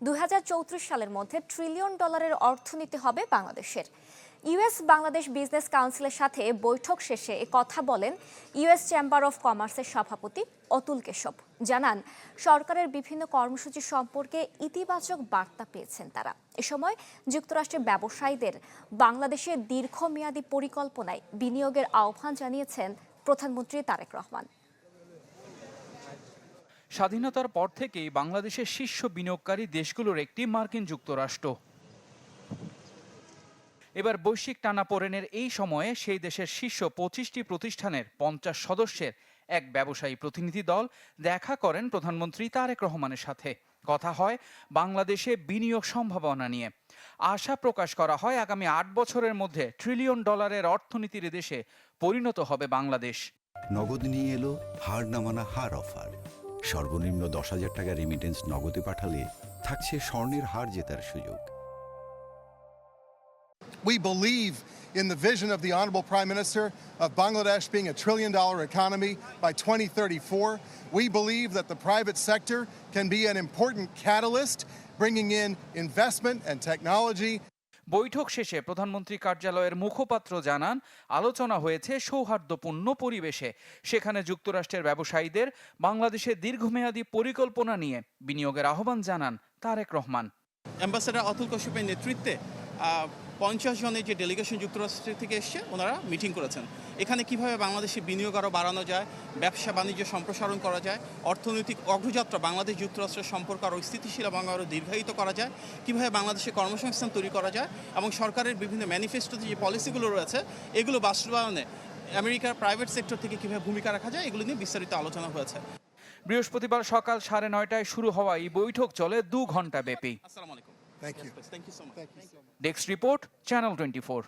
2034 সালের মধ্যে $1 ট্রিলিয়ন অর্থনীতি হবে বাংলাদেশের। ইউএস বাংলাদেশ বিজনেস কাউন্সিলের সাথে বৈঠক শেষে এ কথা বলেন ইউএস চেম্বার অফ কমার্সের সভাপতি অতুল কেশব। জানান, সরকারের বিভিন্ন কর্মসূচি সম্পর্কে ইতিবাচক বার্তা পেয়েছেন তারা। এ সময় যুক্তরাষ্ট্রের ব্যবসায়ীদের বাংলাদেশের দীর্ঘমেয়াদী পরিকল্পনায় বিনিয়োগের আহ্বান জানিয়েছেন প্রধানমন্ত্রী তারেক রহমান। স্বাধীনতার পর থেকেই বাংলাদেশের শীর্ষ বিনিয়োগকারী দেশগুলোর একটি মার্কিন যুক্তরাষ্ট্র। এবার বৈশ্বিক টানাপোড়েনের এই সময়ে সেই দেশের শীর্ষ 25টি প্রতিষ্ঠানের 50 সদস্যের এক ব্যবসায়ী প্রতিনিধি দল দেখা করেন প্রধানমন্ত্রী তারেক রহমানের সাথে। কথা হয় বাংলাদেশে বিনিয়োগ সম্ভাবনা নিয়ে। আশা প্রকাশ করা হয় আগামী 8 বছরের মধ্যে $1 ট্রিলিয়ন অর্থনীতির দেশে পরিণত হবে বাংলাদেশ। নগদ নিয়ে এলো হার না মানা হার অফার। সর্বনিম্ন 10,000 টাকা রেমিটেন্স নগদে পাঠালে থাকছে স্বর্ণের হার জেতার সুযোগ। We believe in the vision of the Honorable Prime Minister of Bangladesh being a $1 trillion economy by 2034. We believe that the private sector can be an important catalyst, bringing in investment and technology. বৈঠক শেষে প্রধানমন্ত্রী কার্যালয়ের মুখপাত্র জানান, আলোচনা হয়েছে সৌহার্দ্যপূর্ণ পরিবেশে। সেখানে যুক্তরাষ্ট্রের ব্যবসায়ীদের বাংলাদেশের দীর্ঘমেয়াদী পরিকল্পনা নিয়ে বিনিয়োগের আহ্বান জানান তারেক রহমান। অ্যাম্বাসেডর অতুল কেশবের নেতৃত্বে 50 জনের যে ডেলিগেশন যুক্তরাষ্ট্র থেকে এসছে, ওনারা মিটিং করেছেন। এখানে কিভাবে বাংলাদেশে বিনিয়োগ আরও বাড়ানো যায়, ব্যবসা বাণিজ্য সম্প্রসারণ করা যায়, অর্থনৈতিক অগ্রযাত্রা বাংলাদেশ যুক্তরাষ্ট্রের সম্পর্ক আরও স্থিতিশীল এবং আরও দীর্ঘায়িত করা যায়, কিভাবে বাংলাদেশে কর্মসংস্থান তৈরি করা যায় এবং সরকারের বিভিন্ন ম্যানিফেস্টোতে যে পলিসিগুলো রয়েছে এগুলো বাস্তবায়নে আমেরিকার প্রাইভেট সেক্টর থেকে কীভাবে ভূমিকা রাখা যায়, এগুলো নিয়ে বিস্তারিত আলোচনা হয়েছে। বৃহস্পতিবার সকাল 9:30টায় শুরু হওয়া এই বৈঠক চলে 2 ঘণ্টা ব্যাপী। আসসালামু আলাইকুম। Thank you. Thank you so much. Desk report, channel 24।